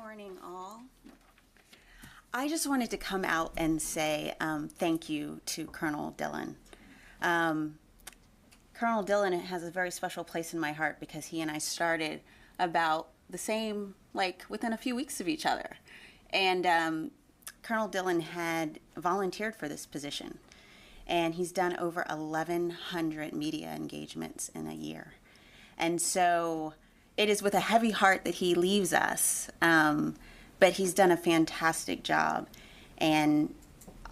morning, all. I just wanted to come out and say thank you to Colonel Dillon. Colonel Dillon has a very special place in my heart because he and I started about the same, like within a few weeks of each other. And Colonel Dillon had volunteered for this position, and he's done over 1,100 media engagements in a year. And so it is with a heavy heart that he leaves us, but he's done a fantastic job. And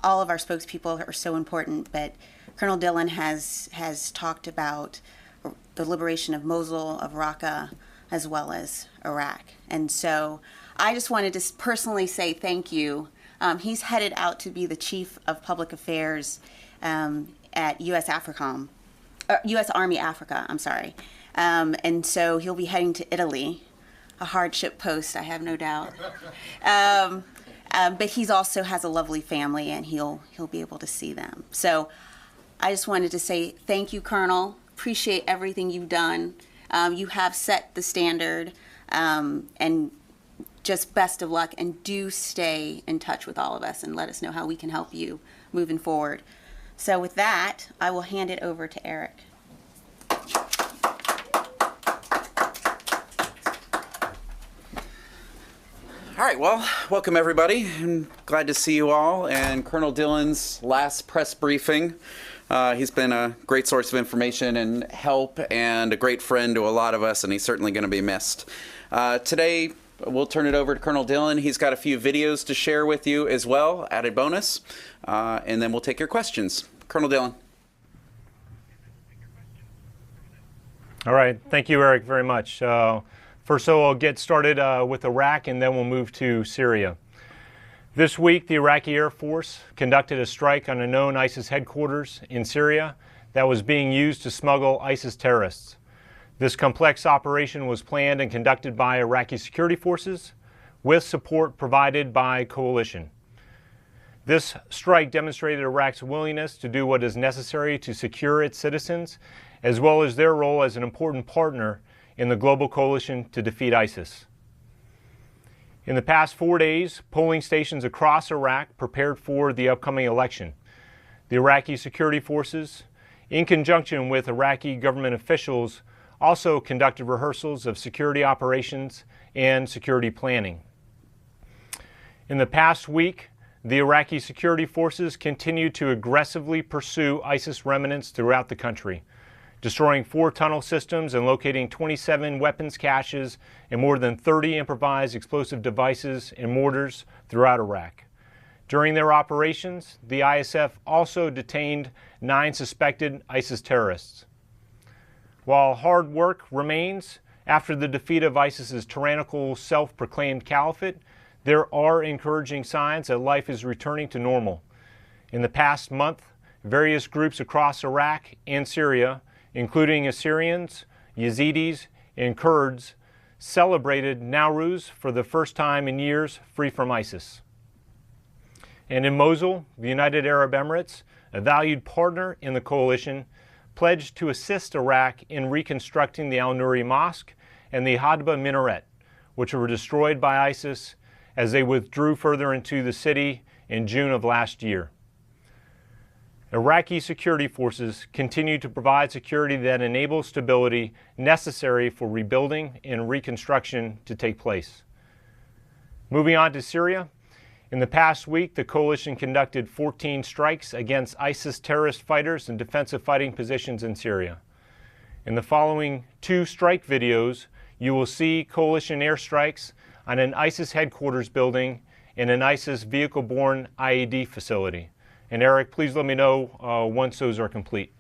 all of our spokespeople are so important, but Colonel Dillon has talked about the liberation of Mosul, of Raqqa, as well as Iraq. And so I just wanted to personally say thank you. He's headed out to be the Chief of Public Affairs at U.S. Army Africa, I'm sorry. And so he'll be heading to Italy, a hardship post, I have no doubt. But he's also has a lovely family, and he'll be able to see them. So I just wanted to say thank you, Colonel. Appreciate everything you've done. You have set the standard, and just best of luck, and do stay in touch with all of us and let us know how we can help you moving forward. So with that, I will hand it over to Eric. All right, well, welcome everybody. I'm glad to see you all, and Colonel Dillon's last press briefing. He's been a great source of information and help, and a great friend to a lot of us, and he's certainly going to be missed. Today, we'll turn it over to Colonel Dillon. He's got a few videos to share with you as well, added bonus, and then we'll take your questions. Colonel Dillon. All right, thank you, Eric, very much. First, I'll get started with Iraq, and then we'll move to Syria. This week, the Iraqi Air Force conducted a strike on a known ISIS headquarters in Syria that was being used to smuggle ISIS terrorists. This complex operation was planned and conducted by Iraqi security forces with support provided by coalition. This strike demonstrated Iraq's willingness to do what is necessary to secure its citizens, as well as their role as an important partner in the global coalition to defeat ISIS. In the past 4 days, polling stations across Iraq prepared for the upcoming election. The Iraqi security forces, in conjunction with Iraqi government officials, also conducted rehearsals of security operations and security planning. In the past week, the Iraqi security forces continued to aggressively pursue ISIS remnants throughout the country, destroying 4 tunnel systems and locating 27 weapons caches and more than 30 improvised explosive devices and mortars throughout Iraq. During their operations, the ISF also detained 9 suspected ISIS terrorists. While hard work remains after the defeat of ISIS's tyrannical self-proclaimed caliphate, there are encouraging signs that life is returning to normal. In the past month, various groups across Iraq and Syria, including Assyrians, Yazidis, and Kurds, celebrated Nowruz for the first time in years free from ISIS. And in Mosul, the United Arab Emirates, a valued partner in the coalition, pledged to assist Iraq in reconstructing the Al-Nuri Mosque and the Hadba Minaret, which were destroyed by ISIS as they withdrew further into the city in June of last year. Iraqi security forces continue to provide security that enables stability necessary for rebuilding and reconstruction to take place. Moving on to Syria, in the past week, the coalition conducted 14 strikes against ISIS terrorist fighters and defensive fighting positions in Syria. In the following 2 strike videos, you will see coalition airstrikes on an ISIS headquarters building and an ISIS vehicle-borne IED facility. And Eric, please let me know once those are complete.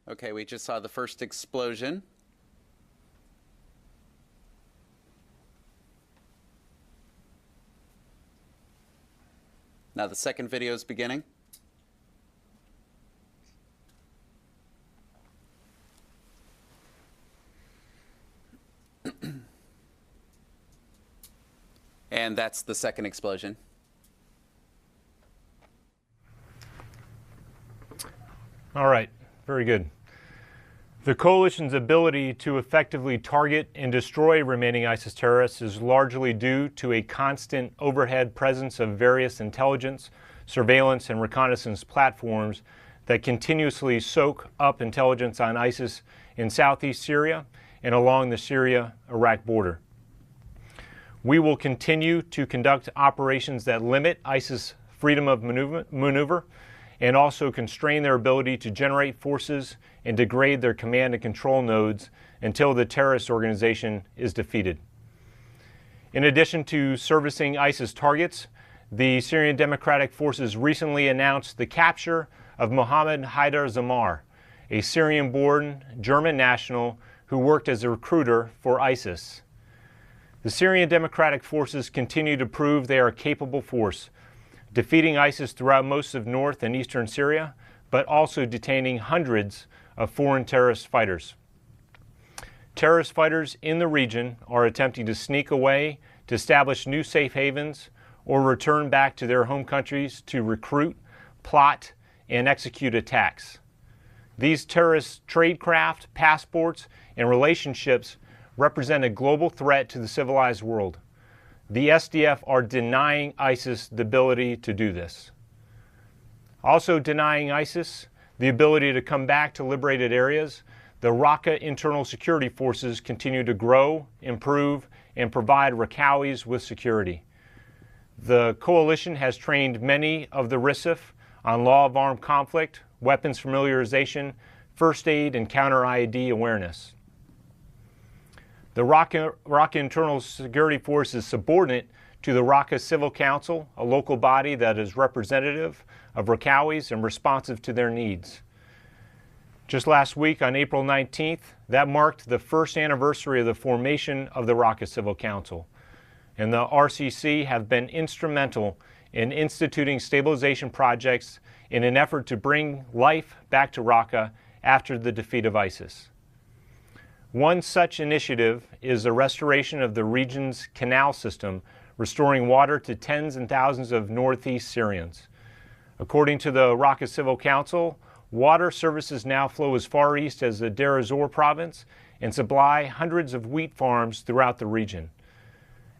Okay, we just saw the first explosion. Now the second video is beginning. And that's the second explosion. All right, very good. The coalition's ability to effectively target and destroy remaining ISIS terrorists is largely due to a constant overhead presence of various intelligence, surveillance, and reconnaissance platforms that continuously soak up intelligence on ISIS in southeast Syria and along the Syria-Iraq border. We will continue to conduct operations that limit ISIS freedom of maneuver and also constrain their ability to generate forces and degrade their command and control nodes until the terrorist organization is defeated. In addition to servicing ISIS targets, the Syrian Democratic Forces recently announced the capture of Mohammed Haidar Zamar, a Syrian-born German national who worked as a recruiter for ISIS. The Syrian Democratic Forces continue to prove they are a capable force, defeating ISIS throughout most of north and eastern Syria, but also detaining hundreds of foreign terrorist fighters. Terrorist fighters in the region are attempting to sneak away to establish new safe havens or return back to their home countries to recruit, plot, and execute attacks. These terrorist tradecraft, passports, and relationships represent a global threat to the civilized world. The SDF are denying ISIS the ability to do this. Also denying ISIS the ability to come back to liberated areas, the Raqqa internal security forces continue to grow, improve, and provide Raqqawis with security. The coalition has trained many of the RISF on law of armed conflict, weapons familiarization, first aid, and counter-IED awareness. The Raqqa Internal Security Force is subordinate to the Raqqa Civil Council, a local body that is representative of Raqqawis and responsive to their needs. Just last week, on April 19th, that marked the first anniversary of the formation of the Raqqa Civil Council, and the RCC have been instrumental in instituting stabilization projects in an effort to bring life back to Raqqa after the defeat of ISIS. One such initiative is the restoration of the region's canal system, restoring water to tens and thousands of northeast Syrians. According to the Raqqa Civil Council, water services now flow as far east as the Deir ez-Zor province and supply hundreds of wheat farms throughout the region.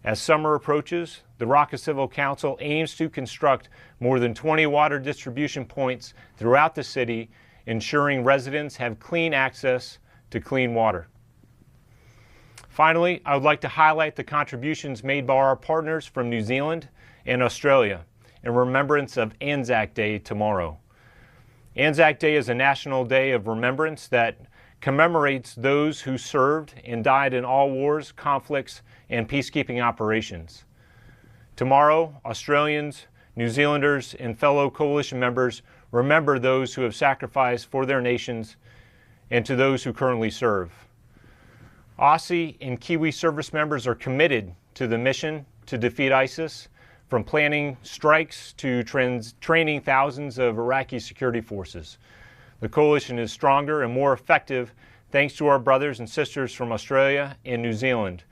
As summer approaches, the Raqqa Civil Council aims to construct more than 20 water distribution points throughout the city, ensuring residents have clean access to clean water. Finally, I would like to highlight the contributions made by our partners from New Zealand and Australia in remembrance of Anzac Day tomorrow. Anzac Day is a national day of remembrance that commemorates those who served and died in all wars, conflicts, and peacekeeping operations. Tomorrow, Australians, New Zealanders, and fellow coalition members remember those who have sacrificed for their nations and to those who currently serve. Aussie and Kiwi service members are committed to the mission to defeat ISIS, from planning strikes to training thousands of Iraqi security forces. The coalition is stronger and more effective thanks to our brothers and sisters from Australia and New Zealand.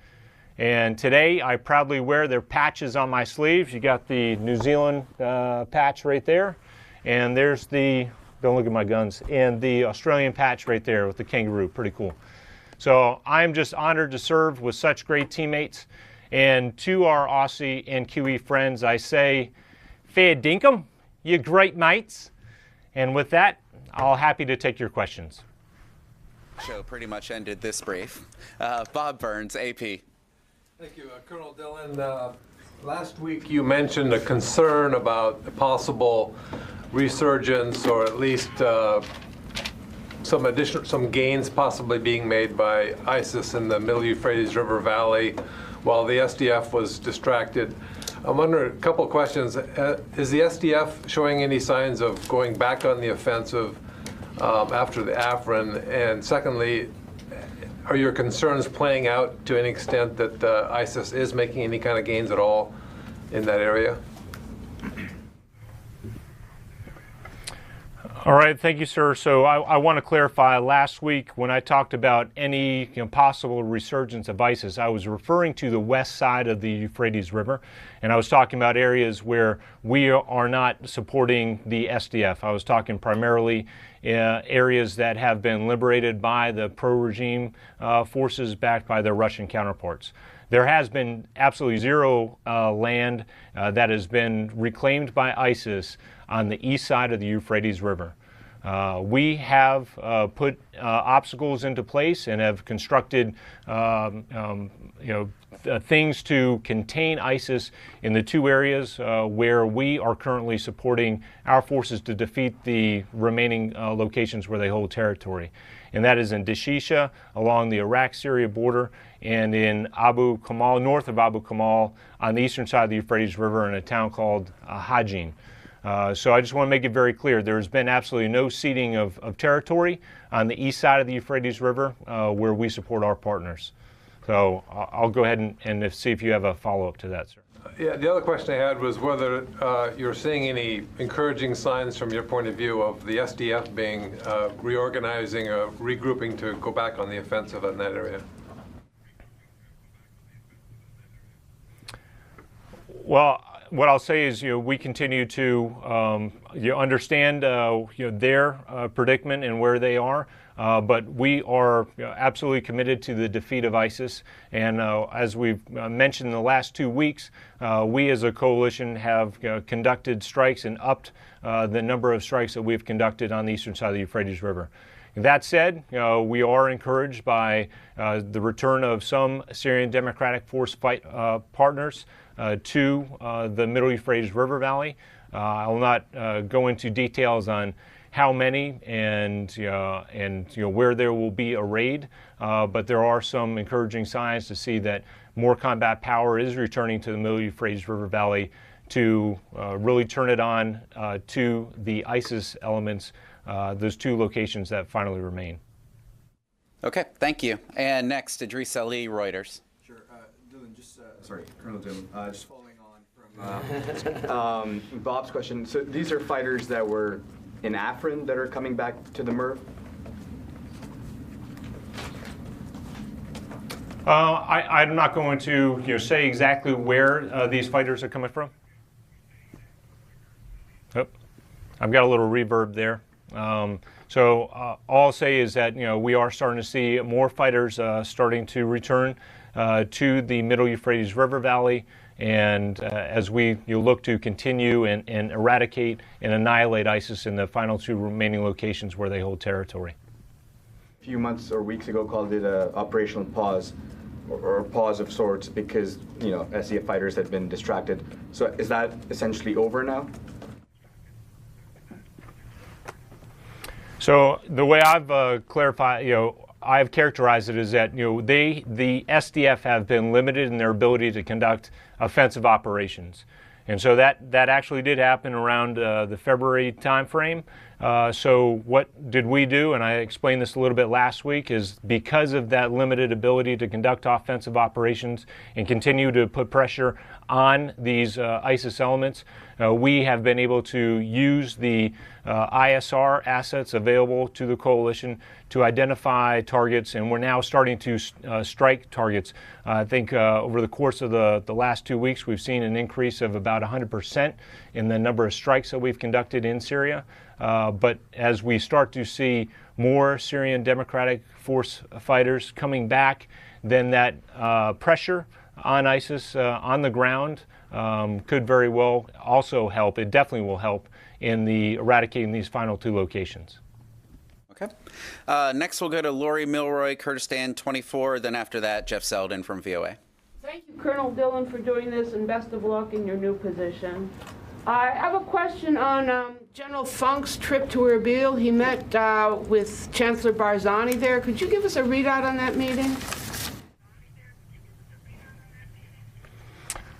And today I proudly wear their patches on my sleeves. You got the New Zealand patch right there, and there's the, don't look at my guns, and the Australian patch right there with the kangaroo, pretty cool. So I'm just honored to serve with such great teammates. And to our Aussie and Kiwi friends, I say, fair dinkum, you great mates. And with that, I'll happy to take your questions. Show pretty much ended this brief. Bob Burns, AP. Thank you, Colonel Dillon. Last week you mentioned a concern about a possible resurgence, or at least some gains possibly being made by ISIS in the Middle Euphrates River Valley while the SDF was distracted. I'm wondering a couple of questions. Is the SDF showing any signs of going back on the offensive after the Afrin? And secondly, are your concerns playing out to any extent that ISIS is making any kind of gains at all in that area? All right, thank you, sir. So I want to clarify, last week when I talked about any possible resurgence of ISIS, I was referring to the west side of the Euphrates River, and I was talking about areas where we are not supporting the SDF. I was talking primarily areas that have been liberated by the pro-regime forces backed by their Russian counterparts. There has been absolutely zero land that has been reclaimed by ISIS on the east side of the Euphrates River. We have put obstacles into place and have constructed things to contain ISIS in the two areas where we are currently supporting our forces to defeat the remaining locations where they hold territory. And that is in Dashisha along the Iraq-Syria border, and in Abu Kamal, north of Abu Kamal, on the eastern side of the Euphrates River in a town called Hajin. So I just want to make it very clear, there's been absolutely no ceding of territory on the east side of the Euphrates River where we support our partners. So I'll go ahead and see if you have a follow-up to that, sir. Yeah, the other question I had was whether you're seeing any encouraging signs from your point of view of the SDF being reorganizing, regrouping to go back on the offensive in that area. Well, what I'll say is, we continue to understand, their predicament and where they are, but we are absolutely committed to the defeat of ISIS. And as we've mentioned in the last 2 weeks, we as a coalition have conducted strikes and upped the number of strikes that we've conducted on the eastern side of the Euphrates River. That said, we are encouraged by the return of some Syrian Democratic Force partners to the Middle Euphrates River Valley. I will not go into details on how many and where there will be a raid, but there are some encouraging signs to see that more combat power is returning to the Middle Euphrates River Valley to really turn it on to the ISIS elements, those two locations that finally remain. Okay, thank you. And next, Idris Ali, Reuters. Sure. Dillon, Colonel Dillon, just following on from Bob's question. So these are fighters that were in Afrin that are coming back to the MIRV? I'm not going to say exactly where these fighters are coming from. Oh, I've got a little reverb there. So all I'll say is that we are starting to see more fighters starting to return to the Middle Euphrates River Valley, and as we look to continue and eradicate and annihilate ISIS in the final two remaining locations where they hold territory. A few months or weeks ago called it an operational pause, or a pause of sorts, because SDF fighters had been distracted. So is that essentially over now? So the way I've clarified, I've characterized it as that the SDF have been limited in their ability to conduct offensive operations, and so that actually did happen around the February timeframe. So what did we do? And I explained this a little bit last week. Is because of that limited ability to conduct offensive operations and continue to put pressure on these ISIS elements, we have been able to use the ISR assets available to the coalition to identify targets, and we're now starting to strike targets. I think over the course of the last 2 weeks, we've seen an increase of about 100% in the number of strikes that we've conducted in Syria. But as we start to see more Syrian Democratic Force fighters coming back, then that pressure on ISIS on the ground could very well also help. It definitely will help in the eradicating these final two locations. Okay. Next, we'll go to Lori Milroy, Kurdistan 24. Then after that, Jeff Selden from VOA. Thank you, Colonel Dillon, for doing this, and best of luck in your new position. I have a question on General Funk's trip to Erbil. He met with Chancellor Barzani there. Could you give us a readout on that meeting?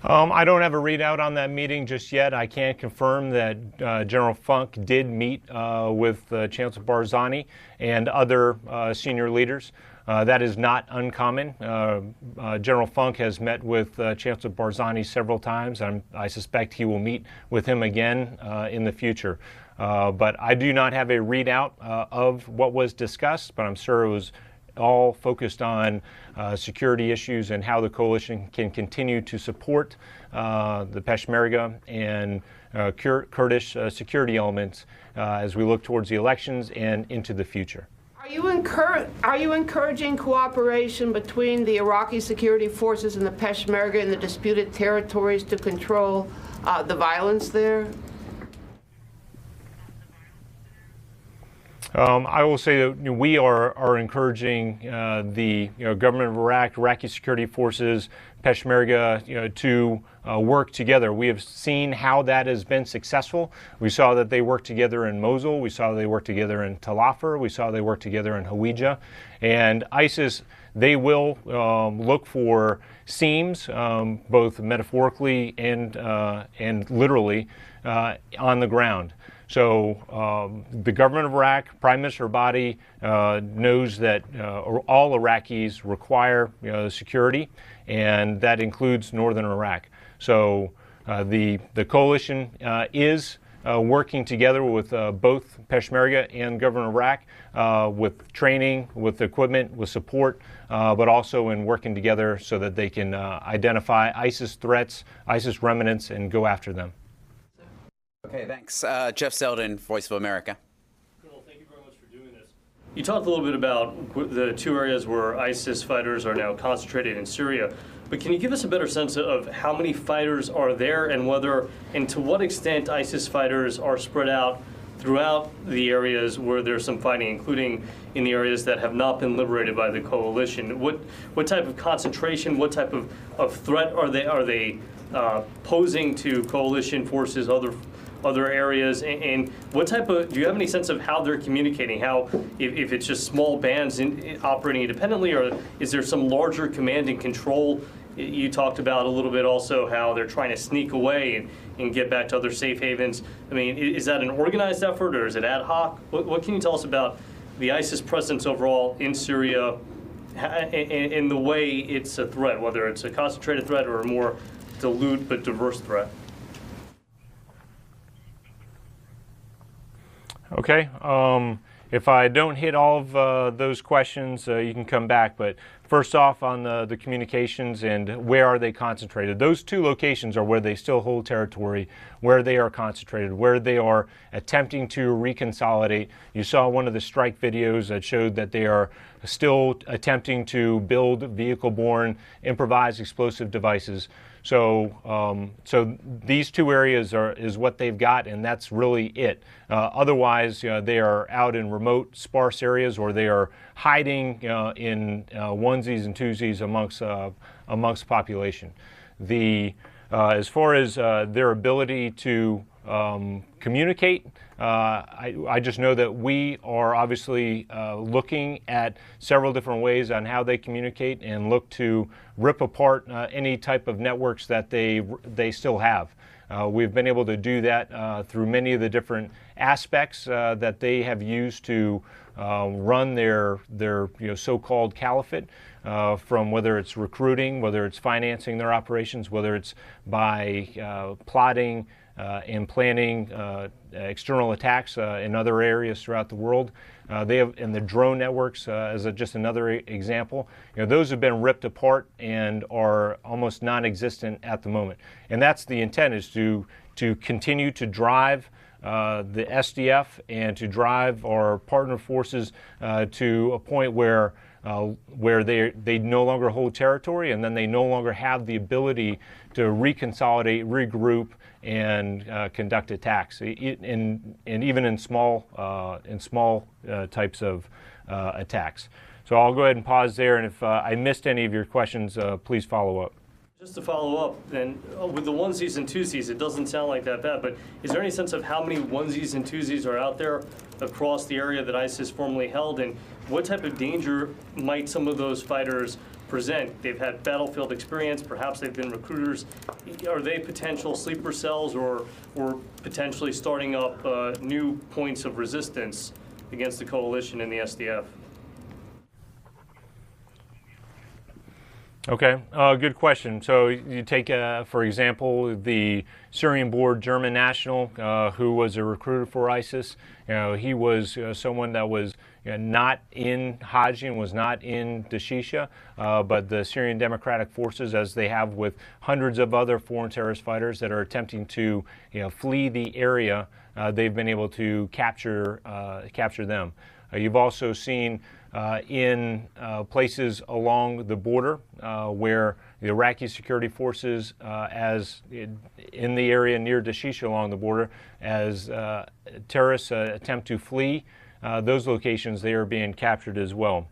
I don't have a readout on that meeting just yet. I can confirm that General Funk did meet with Chancellor Barzani and other senior leaders. That is not uncommon. General Funk has met with Chancellor Barzani several times. I suspect he will meet with him again in the future. But I do not have a readout of what was discussed, but I'm sure it was all focused on security issues and how the coalition can continue to support the Peshmerga and Kurdish security elements as we look towards the elections and into the future. Are you encouraging cooperation between the Iraqi security forces and the Peshmerga in the disputed territories to control the violence there? I will say that we are encouraging the government of Iraq, Iraqi security forces, Peshmerga, to work together. We have seen how that has been successful. We saw that they worked together in Mosul. We saw they worked together in Tal Afar. We saw they worked together in Hawija. And ISIS, they will look for seams, both metaphorically and literally, on the ground. So the government of Iraq, Prime Minister Abadi, knows that all Iraqis require security, and that includes northern Iraq. So the coalition is working together with both Peshmerga and government of Iraq with training, with equipment, with support, but also in working together so that they can identify ISIS threats, ISIS remnants, and go after them. Okay, thanks. Jeff Selden, Voice of America. Colonel, thank you very much for doing this. You talked a little bit about the two areas where ISIS fighters are now concentrated in Syria, but can you give us a better sense of how many fighters are there and whether and to what extent ISIS fighters are spread out throughout the areas where there's some fighting, including in the areas that have not been liberated by the coalition? What type of concentration, what type of threat are they posing to coalition forces, other areas, and what type of, do you have any sense of how they're communicating? How, if it's just small bands operating independently, or is there some larger command and control? You talked about a little bit also how they're trying to sneak away and get back to other safe havens. I mean, is that an organized effort or is it ad hoc? What can you tell us about the ISIS presence overall in Syria and the way it's a threat, whether it's a concentrated threat or a more dilute but diverse threat? Okay. If I don't hit all of those questions, you can come back. But first off, on the communications and where are they concentrated? Those two locations are where they still hold territory, where they are concentrated, where they are attempting to reconsolidate. You saw one of the strike videos that showed that they are still attempting to build vehicle-borne improvised explosive devices. So these two areas is what they've got, and that's really it. Otherwise, they are out in remote, sparse areas, or they are hiding in onesies and twosies amongst population. As far as their ability to communicate, I just know that we are obviously looking at several different ways on how they communicate and look to rip apart any type of networks that they still have. We've been able to do that through many of the different aspects that they have used to run their so-called caliphate, from whether it's recruiting, whether it's financing their operations, whether it's by plotting and planning external attacks in other areas throughout the world. They have, and the drone networks as just another example. Those have been ripped apart and are almost non-existent at the moment. And that's the intent, is to continue to drive the SDF and to drive our partner forces to a point where they no longer hold territory, and then they no longer have the ability to reconsolidate, regroup, and conduct attacks, and even in small types of attacks. So I'll go ahead and pause there, and if I missed any of your questions, please follow up. Just to follow up, then, with the onesies and twosies, it doesn't sound like that bad, but is there any sense of how many onesies and twosies are out there across the area that ISIS formerly held, and what type of danger might some of those fighters present? They've had battlefield experience, perhaps they've been recruiters. Are they potential sleeper cells or potentially starting up new points of resistance against the coalition and the SDF? Okay, good question. So you take, for example, the Syrian-born German national who was a recruiter for ISIS. He was someone that was not in Haji and was not in Dashisha, but the Syrian Democratic Forces, as they have with hundreds of other foreign terrorist fighters that are attempting to flee the area, they've been able to capture them. You've also seen in places along the border where the Iraqi security forces, in the area near Dashisha along the border, as terrorists attempt to flee, those locations, they are being captured as well.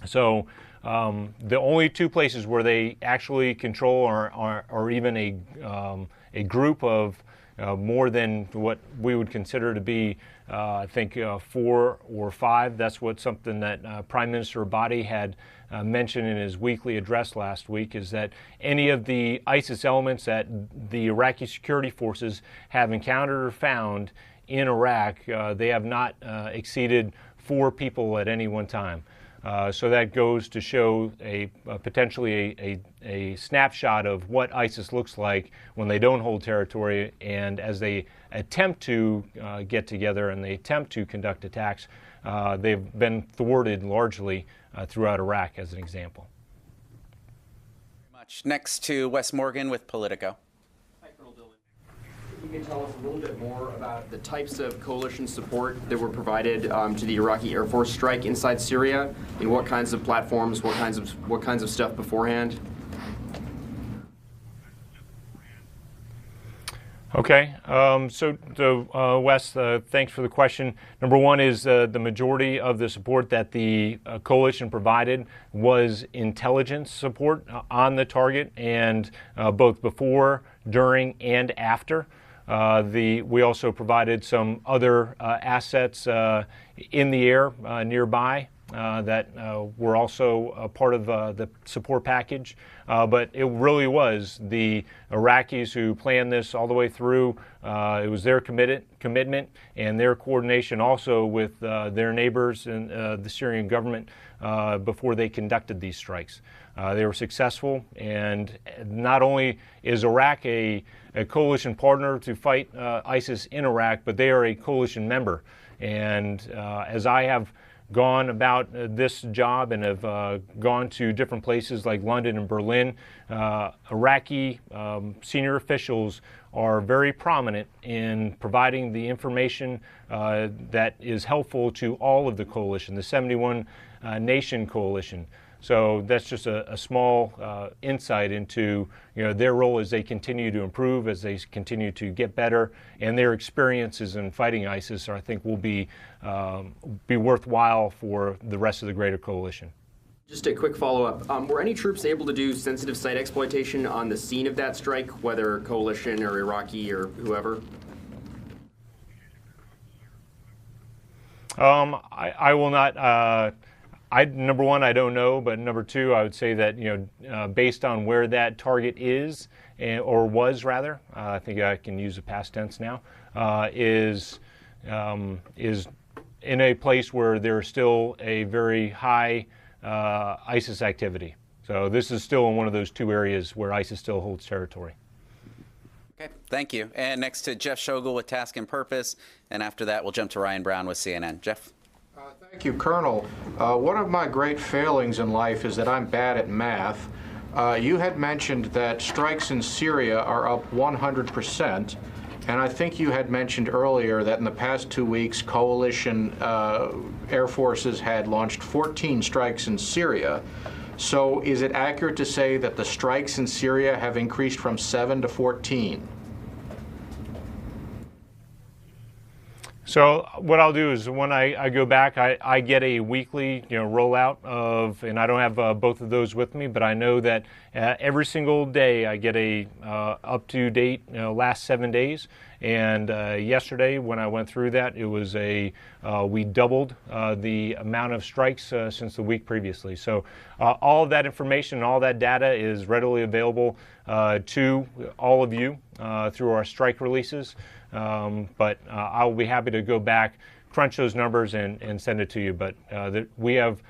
So the only two places where they actually control are even a group of more than what we would consider to be, I think, 4 or 5. That's something that Prime Minister Abadi had mentioned in his weekly address last week, is that any of the ISIS elements that the Iraqi security forces have encountered or found in Iraq, they have not exceeded 4 people at any one time. So that goes to show potentially a snapshot of what ISIS looks like when they don't hold territory, and as they attempt to get together and they attempt to conduct attacks, they've been thwarted largely throughout Iraq, as an example. Very much. Next to Wes Morgan with Politico. You can tell us a little bit more about the types of coalition support that were provided to the Iraqi Air Force strike inside Syria, and what kinds of platforms, what kinds of stuff beforehand. Okay, so Wes, thanks for the question. Number one is the majority of the support that the coalition provided was intelligence support on the target, and both before, during, and after. We also provided some other assets in the air nearby that were also a part of the support package. But it really was the Iraqis who planned this all the way through. It was their commitment and their coordination also with their neighbors and the Syrian government before they conducted these strikes. They were successful, and not only is Iraq a coalition partner to fight ISIS in Iraq, but they are a coalition member. And as I have gone about this job and have gone to different places like London and Berlin, Iraqi senior officials are very prominent in providing the information that is helpful to all of the coalition, the 71 nation coalition. So that's just a small insight into their role as they continue to improve, as they continue to get better, and their experiences in fighting ISIS, I think, will be worthwhile for the rest of the greater coalition. Just a quick follow-up. Were any troops able to do sensitive site exploitation on the scene of that strike, whether coalition or Iraqi or whoever? I will not. Number one, I don't know, but number two, I would say that based on where that target is, or was rather, I think I can use the past tense now, is in a place where there's still a very high ISIS activity. So this is still in one of those two areas where ISIS still holds territory. Okay, thank you. And next to Jeff Shogel with Task and Purpose, and after that we'll jump to Ryan Brown with CNN. Jeff. Thank you, Colonel. One of my great failings in life is that I'm bad at math. You had mentioned that strikes in Syria are up 100%, and I think you had mentioned earlier that in the past 2 weeks, coalition air forces had launched 14 strikes in Syria. So is it accurate to say that the strikes in Syria have increased from 7 to 14? So what I'll do is when I go back, I get a weekly rollout of, and I don't have both of those with me, but I know that every single day I get a up-to-date last 7 days. And yesterday when I went through that, it was we doubled the amount of strikes since the week previously. So all of that information, all that data is readily available to all of you through our strike releases. But I'll be happy to go back, crunch those numbers, and send it to you. But we have,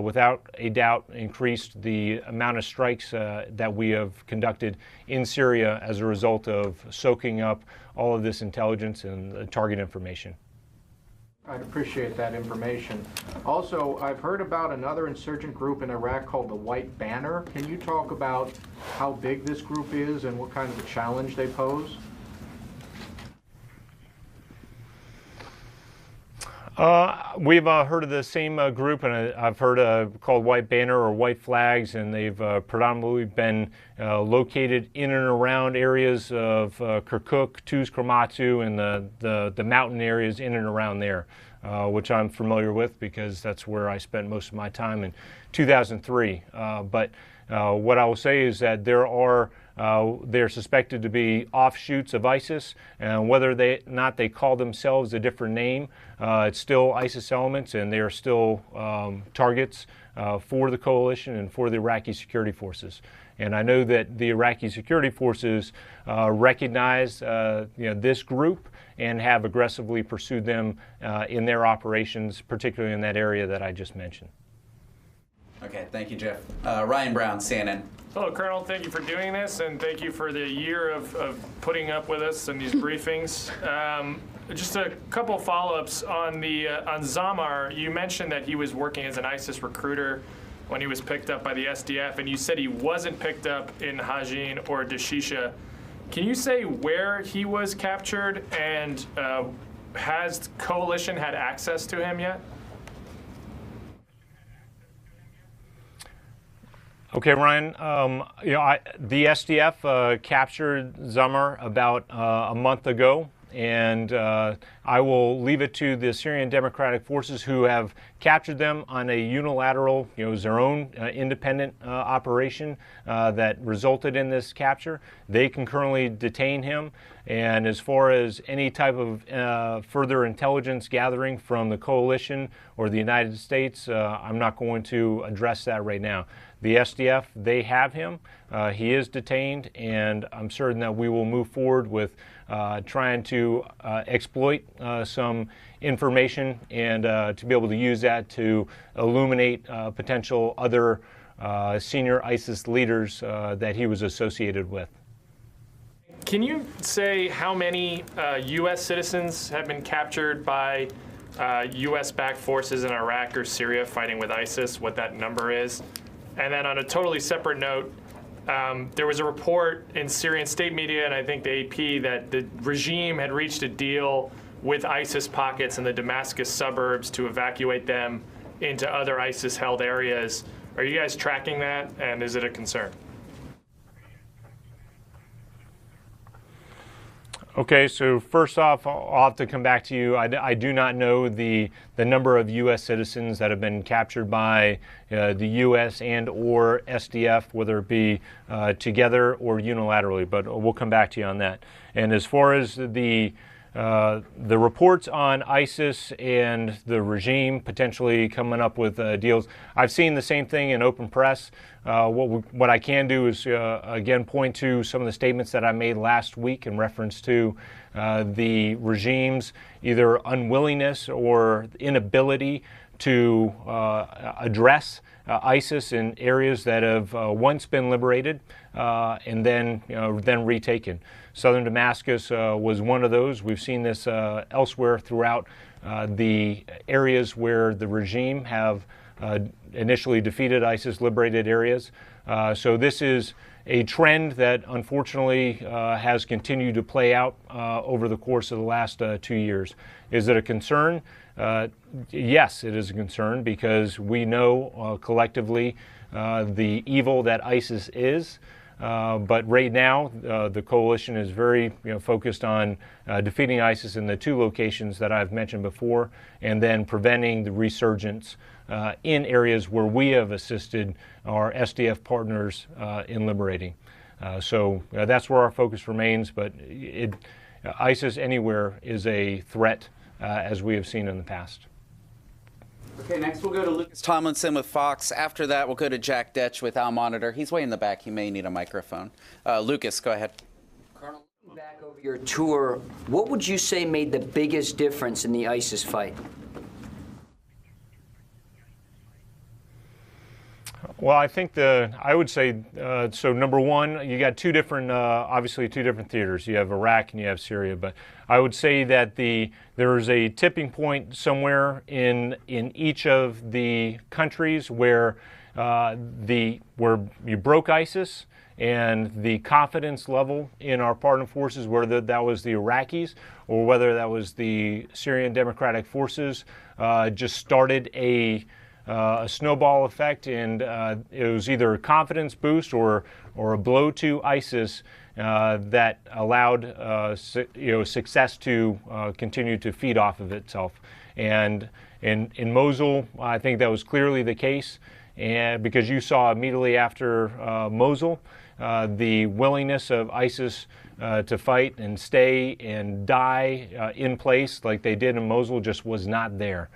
without a doubt, increased the amount of strikes that we have conducted in Syria as a result of soaking up all of this intelligence and target information. I'd appreciate that information. Also, I've heard about another insurgent group in Iraq called the White Banner. Can you talk about how big this group is and what kind of a challenge they pose? We've heard of the same group, and I've heard called White Banner or White Flags, and they've predominantly been located in and around areas of Kirkuk, Tuz Kermatu, and the mountain areas in and around there, which I'm familiar with because that's where I spent most of my time in 2003. But what I will say is that they're suspected to be offshoots of ISIS, and whether they call themselves a different name, it's still ISIS elements, and they are still targets for the coalition and for the Iraqi security forces. And I know that the Iraqi security forces recognize this group and have aggressively pursued them in their operations, particularly in that area that I just mentioned. Okay, thank you, Jeff. Ryan Brown, CNN. Hello, Colonel. Thank you for doing this, and thank you for the year of putting up with us in these briefings. Just a couple follow-ups on Zamar. You mentioned that he was working as an ISIS recruiter when he was picked up by the SDF, and you said he wasn't picked up in Hajin or Dashisha. Can you say where he was captured, and has coalition had access to him yet? Okay, Ryan. The SDF captured Zamar about a month ago, and I will leave it to the Syrian Democratic Forces, who have captured them on a unilateral, their own independent operation that resulted in this capture. They can currently detain him, and as far as any type of further intelligence gathering from the coalition or the United States, I'm not going to address that right now. The SDF, they have him. He is detained, and I'm certain that we will move forward with trying to exploit some information and to be able to use that to illuminate potential other senior ISIS leaders that he was associated with. Can you say how many U.S. citizens have been captured by U.S.-backed forces in Iraq or Syria fighting with ISIS, what that number is? And then on a totally separate note, there was a report in Syrian state media, and I think the AP, that the regime had reached a deal with ISIS pockets in the Damascus suburbs to evacuate them into other ISIS-held areas. Are you guys tracking that, and is it a concern? Okay, so first off, I'll have to come back to you. I do not know the number of U.S. citizens that have been captured by the U.S. and or SDF, whether it be together or unilaterally, but we'll come back to you on that. And as far as the reports on ISIS and the regime potentially coming up with deals, I've seen the same thing in open press. What I can do is, again, point to some of the statements that I made last week in reference to the regime's either unwillingness or inability to address ISIS in areas that have once been liberated and then retaken. Southern Damascus was one of those. We've seen this elsewhere throughout the areas where the regime have initially defeated ISIS liberated areas. So this is a trend that unfortunately has continued to play out over the course of the last 2 years. Is it a concern? Yes, it is a concern, because we know collectively the evil that ISIS is. But right now, the coalition is very focused on defeating ISIS in the 2 locations that I've mentioned before, and then preventing the resurgence in areas where we have assisted our SDF partners in liberating. So that's where our focus remains, but ISIS anywhere is a threat, as we have seen in the past. Okay, next we'll go to Lucas Tomlinson with Fox. After that, we'll go to Jack Detch with Al Monitor. He's way in the back. He may need a microphone. Lucas, go ahead. Colonel, back over your tour, what would you say made the biggest difference in the ISIS fight? Well, I think I would say, so number one, you got obviously two different theaters. You have Iraq and you have Syria, but I would say that there is a tipping point somewhere in each of the countries where you broke ISIS, and the confidence level in our partner forces, whether that was the Iraqis or whether that was the Syrian Democratic Forces, just started a snowball effect, and it was either a confidence boost or a blow to ISIS that allowed success to continue to feed off of itself. And in Mosul, I think that was clearly the case, and because you saw immediately after Mosul the willingness of ISIS to fight and stay and die in place like they did in Mosul just was not there.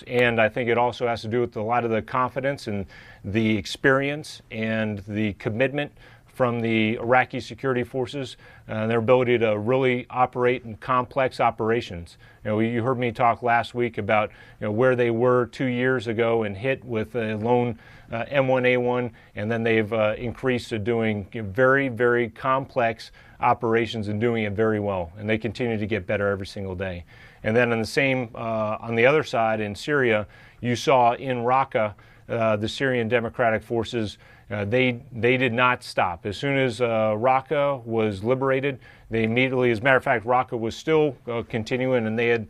And I think it also has to do with a lot of the confidence and the experience and the commitment from the Iraqi security forces and their ability to really operate in complex operations. You heard me talk last week about where they were 2 years ago and hit with a lone M1A1, and then they've increased to doing very, very complex operations and doing it very well. And they continue to get better every single day. And then on the other side in Syria, you saw in Raqqa, the Syrian Democratic Forces, they did not stop. As soon as Raqqa was liberated, they immediately, as a matter of fact, Raqqa was still continuing, and they had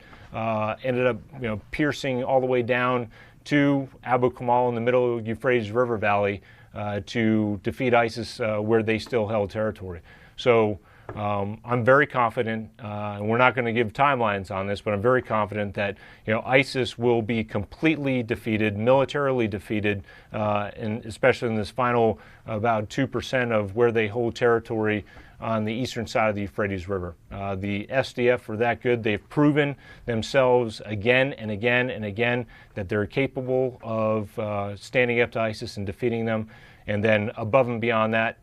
ended up piercing all the way down to Abu Kamal in the middle of the Euphrates River Valley to defeat ISIS where they still held territory. So I'm very confident, and we're not going to give timelines on this, but I'm very confident that ISIS will be completely defeated, militarily defeated, and especially in this final about 2% of where they hold territory on the eastern side of the Euphrates River. The SDF are that good. They've proven themselves again and again and again that they're capable of standing up to ISIS and defeating them. And then above and beyond that,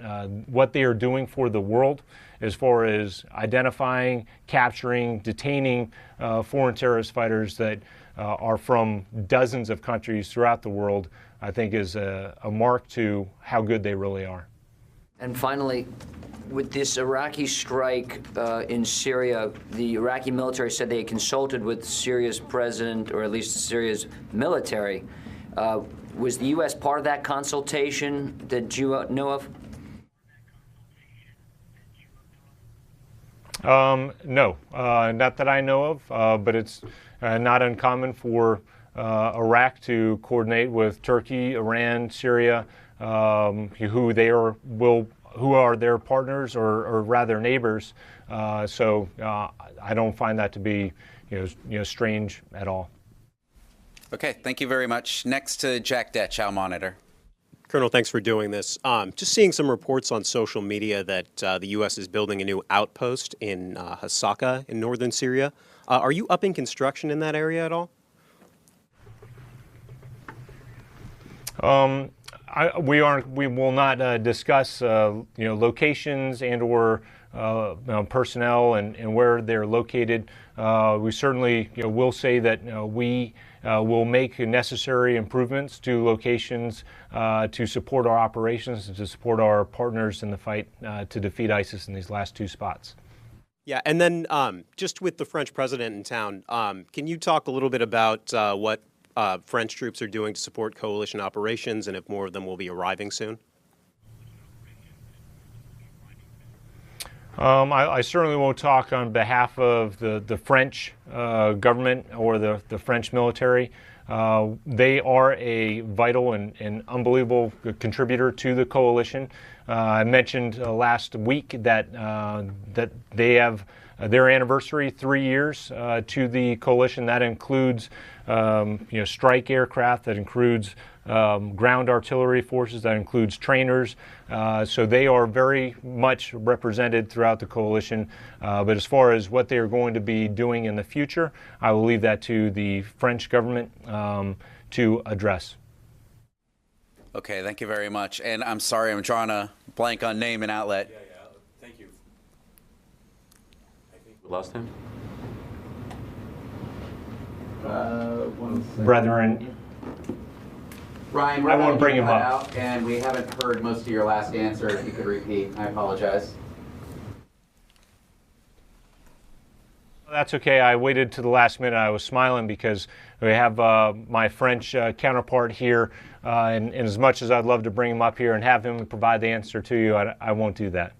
what they are doing for the world as far as identifying, capturing, detaining foreign terrorist fighters that are from dozens of countries throughout the world, I think is a mark to how good they really are. And finally, with this Iraqi strike in Syria, the Iraqi military said they had consulted with Syria's president, or at least Syria's military. Was the U.S. part of that consultation that you know of? No, not that I know of, but it's not uncommon for Iraq to coordinate with Turkey, Iran, Syria, who are their partners or rather neighbors. So I don't find that to be strange at all. Okay, thank you very much. Next to Jack Detch, Al Monitor. Colonel, thanks for doing this. Just seeing some reports on social media that the U.S. is building a new outpost in Hasaka in northern Syria. Are you upping construction in that area at all? We will not discuss locations and or personnel and where they're located. We certainly will say that we will make necessary improvements to locations to support our operations and to support our partners in the fight to defeat ISIS in these last two spots. Yeah, and then just with the French president in town, can you talk a little bit about what French troops are doing to support coalition operations and if more of them will be arriving soon? I certainly won't talk on behalf of the French government or the French military. They are a vital and unbelievable contributor to the coalition. I mentioned last week that they have their anniversary, 3 years to the coalition. That includes strike aircraft, that includes ground artillery forces, that includes trainers. So they are very much represented throughout the coalition. But as far as what they are going to be doing in the future, I will leave that to the French government to address. Okay, thank you very much. And I'm sorry, I'm drawing a blank on name and outlet. Yeah, thank you. I think we lost him. Brethren. Ryan, I won't bring him up. Out, and we haven't heard most of your last answer. If you could repeat, I apologize. That's okay. I waited to the last minute. I was smiling because we have my French counterpart here, and as much as I'd love to bring him up here and have him provide the answer to you, I won't do that.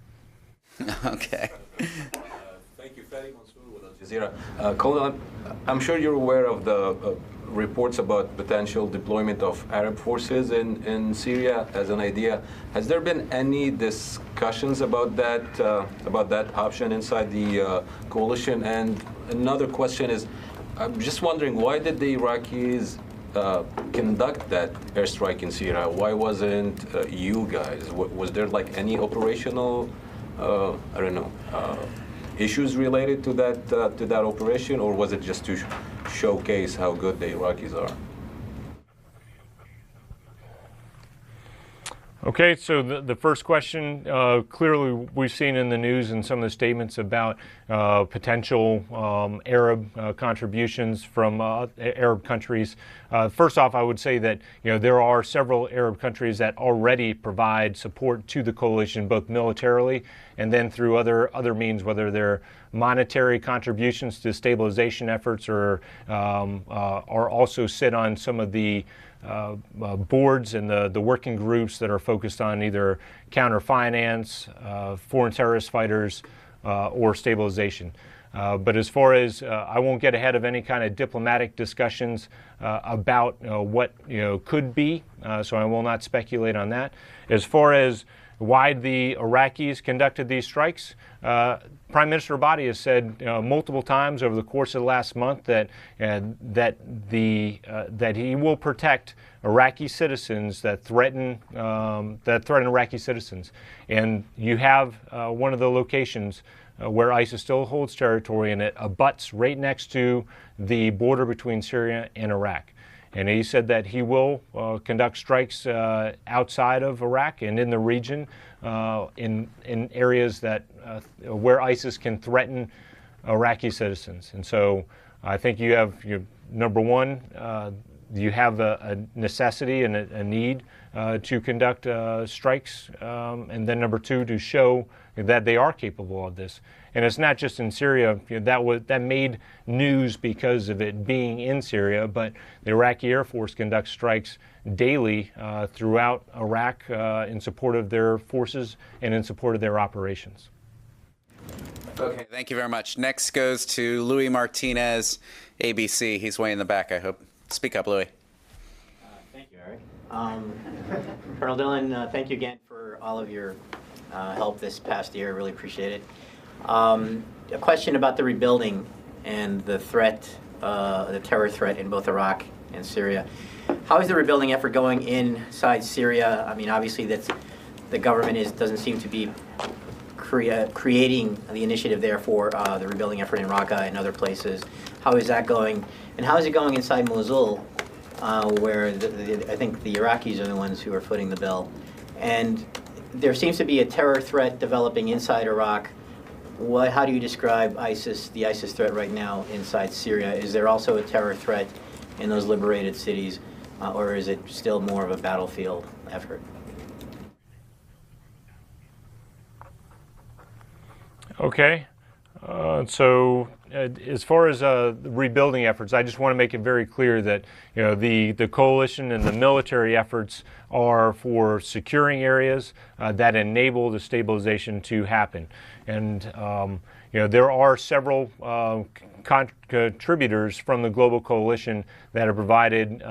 Okay. Thank you, Fadi Mansour with Al Jazeera. Colin, I'm sure you're aware of the reports about potential deployment of Arab forces in Syria as an idea. Has there been any discussions about that option inside the coalition? And another question is, I'm just wondering, why did the Iraqis conduct that airstrike in Syria? Why wasn't you guys? Was there like any operational, I don't know, issues related to that operation, or was it just to showcase how good the Iraqis are? Okay, so the first question, clearly we've seen in the news and some of the statements about potential Arab contributions from Arab countries. First off, I would say that there are several Arab countries that already provide support to the coalition, both militarily and then through other means, whether they're monetary contributions to stabilization efforts or also sit on some of the boards and the working groups that are focused on either counter-finance, foreign terrorist fighters, or stabilization. But as far as I won't get ahead of any kind of diplomatic discussions about what could be, so I will not speculate on that. As far as why the Iraqis conducted these strikes, Prime Minister Abadi has said multiple times over the course of the last month that he will protect Iraqi citizens that threaten Iraqi citizens. And you have one of the locations where ISIS still holds territory, and it abuts right next to the border between Syria and Iraq. And he said that he will conduct strikes outside of Iraq and in the region in areas that where ISIS can threaten Iraqi citizens. And so I think you have, number one, you have a necessity and a need to conduct strikes, and then number two, to show that they are capable of this. And it's not just in Syria. That made news because of it being in Syria, but the Iraqi Air Force conducts strikes daily throughout Iraq in support of their forces and in support of their operations. Okay, thank you very much. Next goes to Louis Martinez, ABC. He's way in the back, I hope. Speak up, Louis. Thank you, Eric. Colonel Dillon, thank you again for all of your help this past year. I really appreciate it. A question about the rebuilding and the threat, the terror threat in both Iraq and Syria. How is the rebuilding effort going inside Syria? I mean, obviously the government doesn't seem to be creating the initiative there for the rebuilding effort in Raqqa and other places. How is that going? And how is it going inside Mosul, where I think the Iraqis are the ones who are footing the bill? And there seems to be a terror threat developing inside Iraq. How do you describe the ISIS threat right now inside Syria? Is there also a terror threat in those liberated cities, or is it still more of a battlefield effort? Okay. As far as the rebuilding efforts, I just want to make it very clear that the coalition and the military efforts are for securing areas that enable the stabilization to happen. And there are several contributors from the global coalition that have provided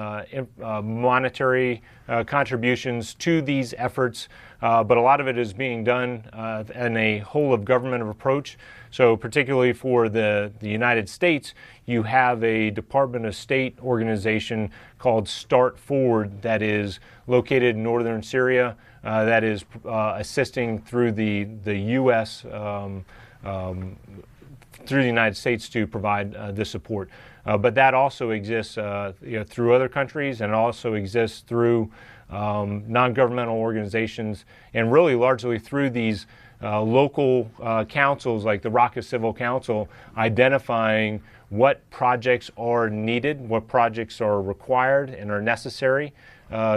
monetary contributions to these efforts, but a lot of it is being done in a whole of government approach. So particularly for the United States, you have a Department of State organization called Start Forward that is located in northern Syria that is assisting through the U.S. Through the United States to provide this support. But that also exists through other countries, and also exists through non-governmental organizations, and really largely through these local councils like the Raqqa Civil Council, identifying what projects are needed, what projects are required and are necessary,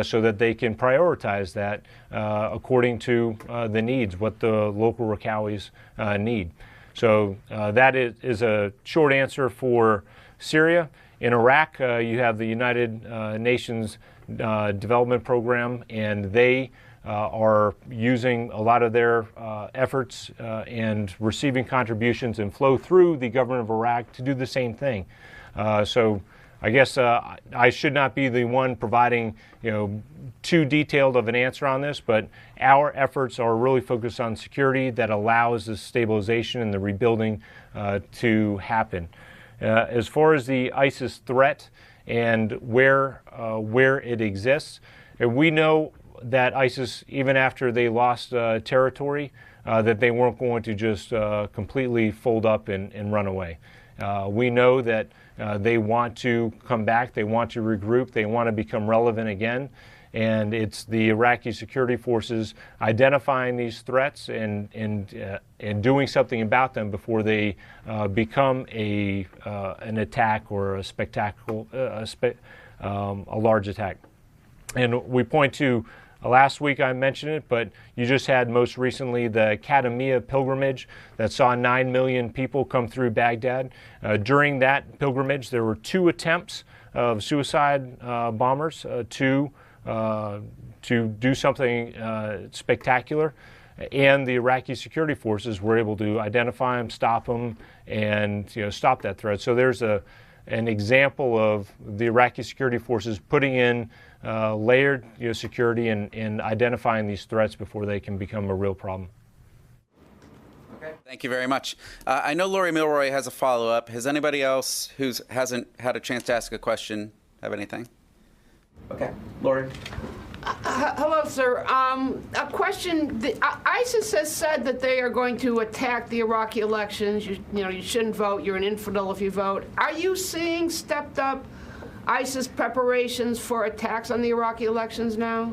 so that they can prioritize that according to the needs, what the local Raqawis need. So that is a short answer for Syria. In Iraq, you have the United Nations Development Program, and they are using a lot of their efforts and receiving contributions and flow through the government of Iraq to do the same thing. So I guess I should not be the one providing too detailed of an answer on this, but our efforts are really focused on security that allows the stabilization and the rebuilding to happen. As far as the ISIS threat and where it exists, we know that ISIS, even after they lost territory, that they weren't going to just completely fold up and run away. We know that they want to come back, they want to regroup, they want to become relevant again. And it's the Iraqi security forces identifying these threats and doing something about them before they become an attack or a large attack. And we point to, last week I mentioned it, but you just had most recently the Kadamiyya pilgrimage that saw 9 million people come through Baghdad. During that pilgrimage, there were 2 attempts of suicide bombers to do something spectacular, and the Iraqi security forces were able to identify them, stop them, and stop that threat. So there's an example of the Iraqi security forces putting in layered security and identifying these threats before they can become a real problem. Okay, thank you very much. I know Lori Milroy has a follow-up. Has anybody else who hasn't had a chance to ask a question have anything? Okay, Lori. Hello, sir. A question. ISIS has said that they are going to attack the Iraqi elections. You shouldn't vote. You're an infidel if you vote. Are you seeing stepped-up ISIS preparations for attacks on the Iraqi elections now?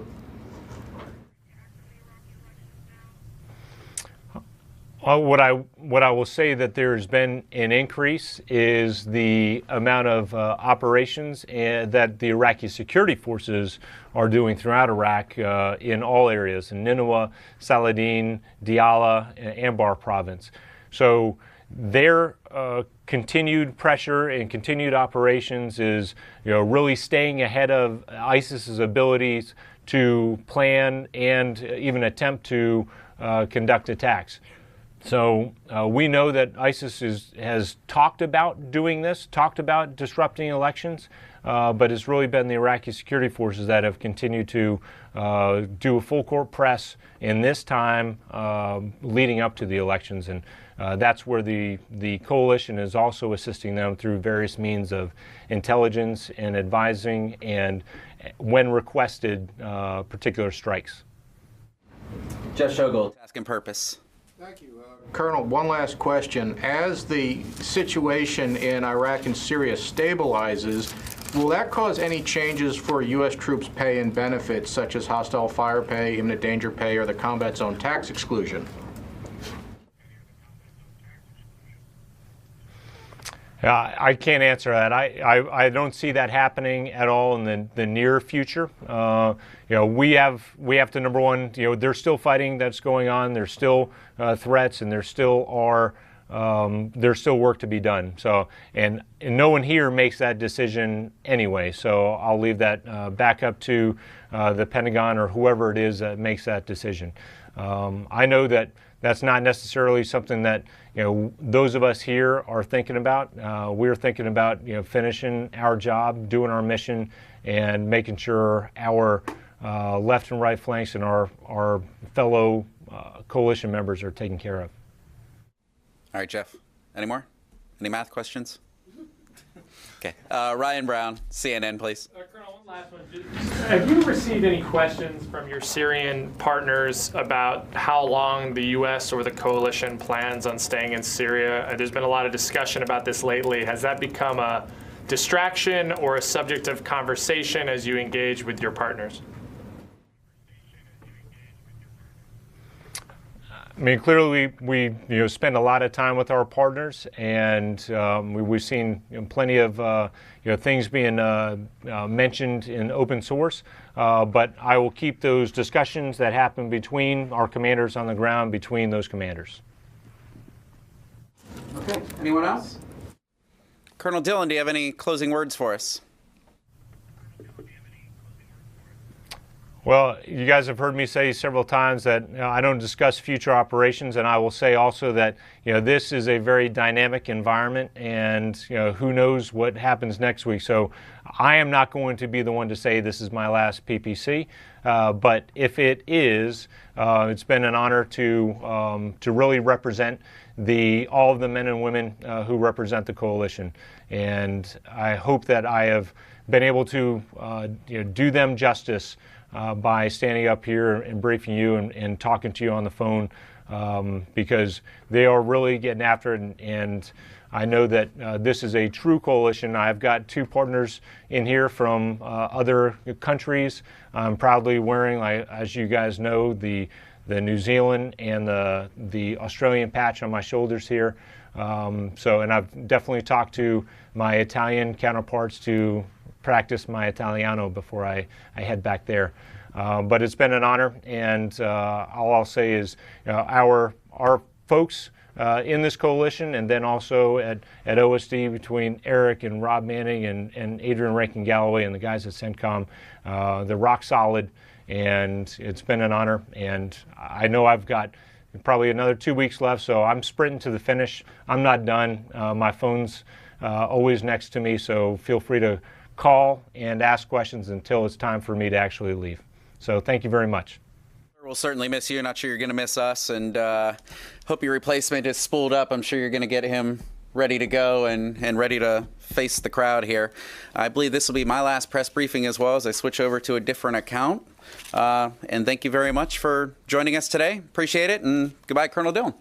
What I will say that there's been an increase is the amount of operations that the Iraqi security forces are doing throughout Iraq in all areas, in Nineveh, Saladin, Diyala, and Anbar province. So their continued pressure and continued operations is really staying ahead of ISIS's abilities to plan and even attempt to conduct attacks. So we know that ISIS has talked about doing this, talked about disrupting elections, but it's really been the Iraqi security forces that have continued to do a full court press in this time leading up to the elections. And that's where the coalition is also assisting them through various means of intelligence and advising and, when requested, particular strikes. Jeff Shogol, Task and Purpose. Thank you. Colonel, one last question. As the situation in Iraq and Syria stabilizes, will that cause any changes for U.S. troops' pay and benefits, such as hostile fire pay, imminent danger pay, or the combat zone tax exclusion? I can't answer that. I don't see that happening at all in the near future. We have to, number one, there's still fighting that's going on. There's still threats, and there still are there's still work to be done. So, and no one here makes that decision anyway. So I'll leave that back up to the Pentagon or whoever it is that makes that decision. I know that that's not necessarily something that those of us here are thinking about. We're thinking about finishing our job, doing our mission, and making sure our left and right flanks and our fellow coalition members are taken care of. All right, Jeff. Any more? Any math questions? Okay. Ryan Brown, CNN, please. Colonel, one last one. Have you received any questions from your Syrian partners about how long the U.S. or the coalition plans on staying in Syria? There's been a lot of discussion about this lately. Has that become a distraction or a subject of conversation as you engage with your partners? I mean, clearly we spend a lot of time with our partners, and we've seen plenty of things being mentioned in open source. But I will keep those discussions that happen between our commanders on the ground between those commanders. Okay. Anyone else? Colonel Dillon, do you have any closing words for us? Well, you guys have heard me say several times that I don't discuss future operations, and I will say also that this is a very dynamic environment, and who knows what happens next week. So I am not going to be the one to say this is my last PPC, but if it is, it's been an honor to really represent all of the men and women who represent the coalition, and I hope that I have been able to do them justice. By standing up here and briefing you and talking to you on the phone, because they are really getting after it, and I know that this is a true coalition. I've got two partners in here from other countries. I'm proudly wearing, as you guys know, the New Zealand and the Australian patch on my shoulders here. And I've definitely talked to my Italian counterparts to practice my Italiano before I head back there. But it's been an honor, and all I'll say is our folks in this coalition, and then also at OSD between Eric and Rob Manning and Adrian Rankin-Galloway and the guys at CENTCOM, they're rock solid, and it's been an honor. And I know I've got probably another 2 weeks left, so I'm sprinting to the finish. I'm not done. My phone's always next to me, so feel free to call and ask questions until it's time for me to actually leave. So thank you very much. We'll certainly miss you. Not sure you're going to miss us, and hope your replacement is spooled up. I'm sure you're going to get him ready to go and ready to face the crowd here. I believe this will be my last press briefing as well as I switch over to a different account. And thank you very much for joining us today. Appreciate it, and goodbye, Colonel Dillon.